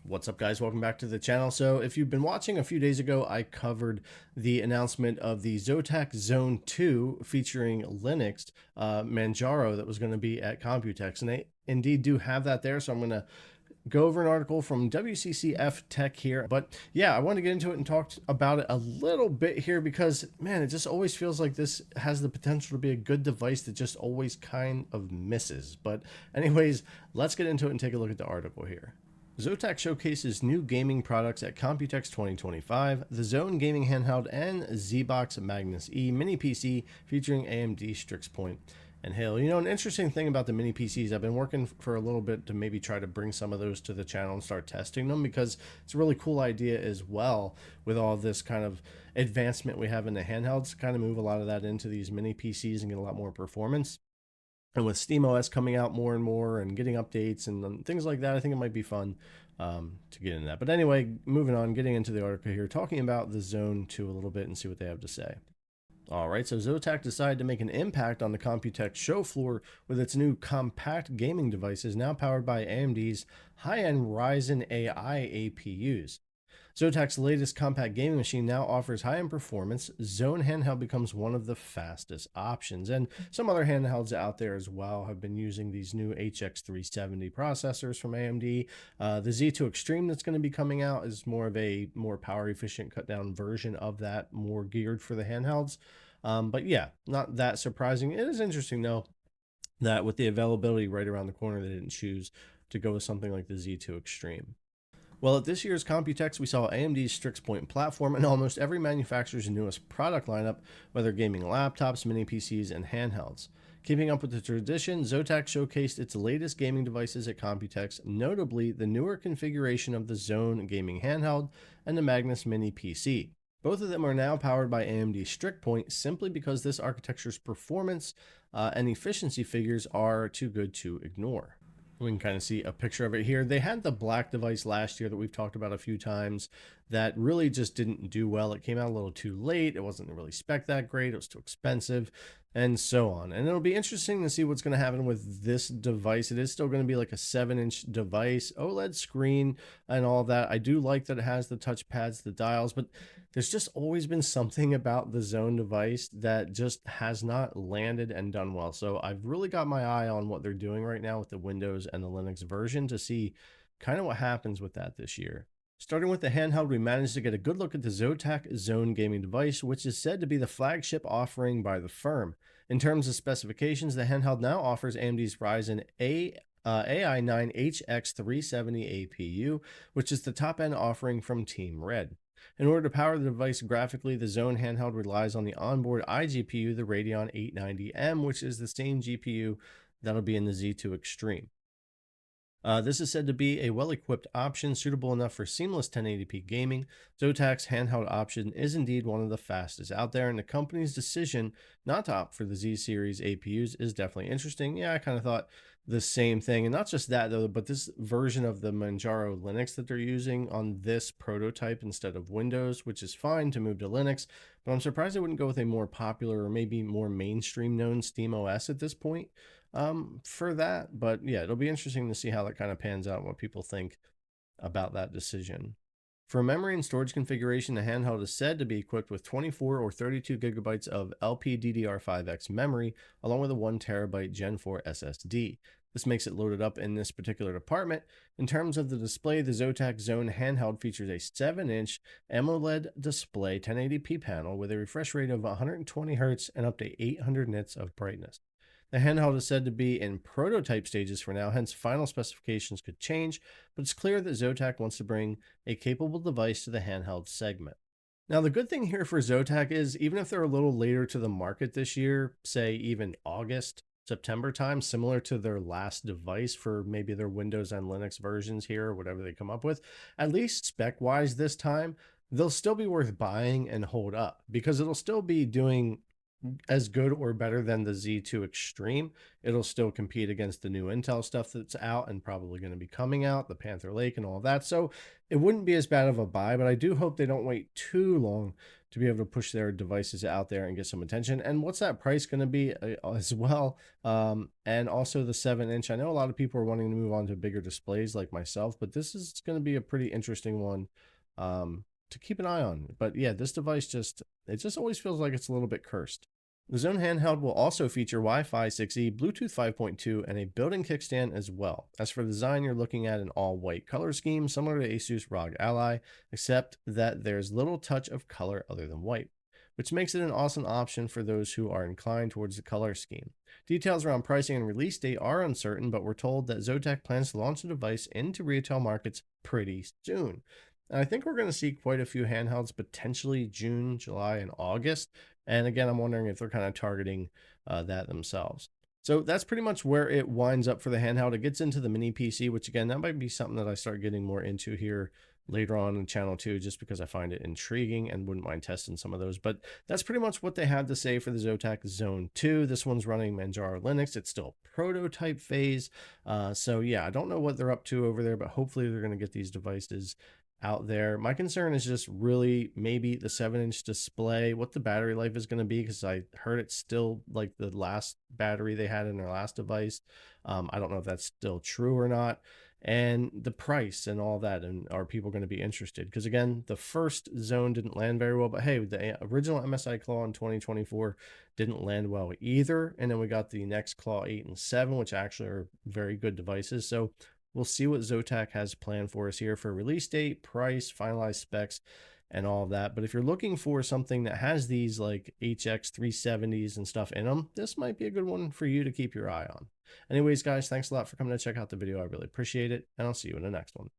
What's up, guys? Welcome back to the channel. So if you've been watching, a few days ago I covered the announcement of the Zotac Zone 2 featuring Linux Manjaro that was going to be at Computex, and they indeed do have that there. So I'm going to go over an article from WCCF Tech here. But yeah, I want to get into it and talk about it a little bit here because, man, it just always feels like this has the potential to be a good device that just always kind of misses. But anyways, let's get into it and take a look at the article here. Zotac showcases new gaming products at Computex 2025, the Zone Gaming Handheld and ZBox Magnus E Mini PC featuring AMD Strix Point and Hail. You know, an interesting thing about the mini PCs, I've been working for a little bit to maybe try to bring some of those to the channel and start testing them because it's a really cool idea as well with all this kind of advancement we have in the handhelds, kind of move a lot of that into these mini PCs and get a lot more performance. And with SteamOS coming out more and more and getting updates and things like that, I think it might be fun to get into that. But anyway, moving on, getting into the article here, talking about the Zone 2 a little bit and see what they have to say. All right, so Zotac decided to make an impact on the Computex show floor with its new compact gaming devices now powered by AMD's high-end Ryzen AI APUs. Zotac's latest compact gaming machine now offers high-end performance. Zone Handheld becomes one of the fastest options, and some other handhelds out there as well have been using these new HX370 processors from AMD. The Z2 Extreme that's going to be coming out is more of a more power-efficient cut-down version of that, more geared for the handhelds. But yeah, not that surprising. It is interesting, though, that with the availability right around the corner, they didn't choose to go with something like the Z2 Extreme. Well, at this year's Computex, we saw AMD's Strix Point platform and almost every manufacturer's newest product lineup, whether gaming laptops, mini PCs, and handhelds. Keeping up with the tradition, Zotac showcased its latest gaming devices at Computex, notably the newer configuration of the Zone Gaming Handheld and the Magnus Mini PC. Both of them are now powered by AMD Strix Point simply because this architecture's performance and efficiency figures are too good to ignore. We can kind of see a picture of it here. They had the black device last year that we've talked about a few times that really just didn't do well. It came out a little too late. It wasn't really spec that great. It was too expensive and so on. And it'll be interesting to see what's going to happen with this device. It is still going to be like a 7-inch device, OLED screen and all that. I do like that it has the touch pads, the dials, but there's just always been something about the Zone device that just has not landed and done well. So I've really got my eye on what they're doing right now with the Windows and the Linux version to see kind of what happens with that this year. Starting with the handheld, we managed to get a good look at the Zotac Zone gaming device, which is said to be the flagship offering by the firm. In terms of specifications, the handheld now offers AMD's Ryzen AI 9 HX370 APU, which is the top-end offering from Team Red. In order to power the device graphically, the Zone handheld relies on the onboard iGPU, the Radeon 890M, which is the same GPU that'll be in the Z2 Extreme. This is said to be a well-equipped option suitable enough for seamless 1080p gaming. Zotac's handheld option is indeed one of the fastest out there, and the company's decision not to opt for the Z series APUs is definitely interesting. Yeah, I kind of thought the same thing. And not just that, though, but this version of the Manjaro Linux that they're using on this prototype instead of Windows, which is fine to move to Linux, but I'm surprised they wouldn't go with a more popular or maybe more mainstream known SteamOS at this point for that. But yeah, it'll be interesting to see how that kind of pans out and what people think about that decision. For memory and storage configuration, the handheld is said to be equipped with 24 or 32 gigabytes of LPDDR5X memory, along with a 1 terabyte Gen 4 SSD. This makes it loaded up in this particular department. In terms of the display, the Zotac Zone handheld features a 7-inch AMOLED display 1080p panel with a refresh rate of 120 Hz and up to 800 nits of brightness. The handheld is said to be in prototype stages for now, hence final specifications could change, but it's clear that Zotac wants to bring a capable device to the handheld segment. Now, the good thing here for Zotac is even if they're a little later to the market this year, say even August, September time, similar to their last device for maybe their Windows and Linux versions here, or whatever they come up with, at least spec-wise this time, they'll still be worth buying and hold up because it'll still be doing as good or better than the Z2 Extreme. It'll still compete against the new Intel stuff that's out and probably going to be coming out, the Panther Lake and all that. So it wouldn't be as bad of a buy, but I do hope they don't wait too long to be able to push their devices out there and get some attention. And what's that price going to be as well? And also the 7-inch. I know a lot of people are wanting to move on to bigger displays like myself, but this is going to be a pretty interesting one to keep an eye on. But yeah, this device it just always feels like it's a little bit cursed. The Zone Handheld will also feature Wi-Fi 6E, Bluetooth 5.2, and a built-in kickstand as well. As for the design, you're looking at an all-white color scheme similar to Asus ROG Ally, except that there's little touch of color other than white, which makes it an awesome option for those who are inclined towards the color scheme. Details around pricing and release date are uncertain, but we're told that Zotac plans to launch the device into retail markets pretty soon. And I think we're going to see quite a few handhelds, potentially June, July, and August. And again, I'm wondering if they're kind of targeting that themselves. So that's pretty much where it winds up for the handheld. It gets into the mini PC, which again, that might be something that I start getting more into here later on in channel 2, just because I find it intriguing and wouldn't mind testing some of those. But that's pretty much what they have to say for the Zotac Zone 2. This one's running Manjaro Linux. It's still prototype phase. So yeah, I don't know what they're up to over there, but hopefully they're going to get these devices out there. My concern is just really maybe the 7-inch display, what the battery life is going to be, because I heard it's still like the last battery they had in their last device. I don't know if that's still true or not. And the price and all that, and are people going to be interested? Because again, the first Zone didn't land very well, but hey, the original MSI Claw in 2024 didn't land well either. And then we got the next Claw 8 and 7, which actually are very good devices. So we'll see what Zotac has planned for us here for release date, price, finalized specs, and all of that. But if you're looking for something that has these like HX 370s and stuff in them, this might be a good one for you to keep your eye on. Anyways, guys, thanks a lot for coming to check out the video. I really appreciate it, and I'll see you in the next one.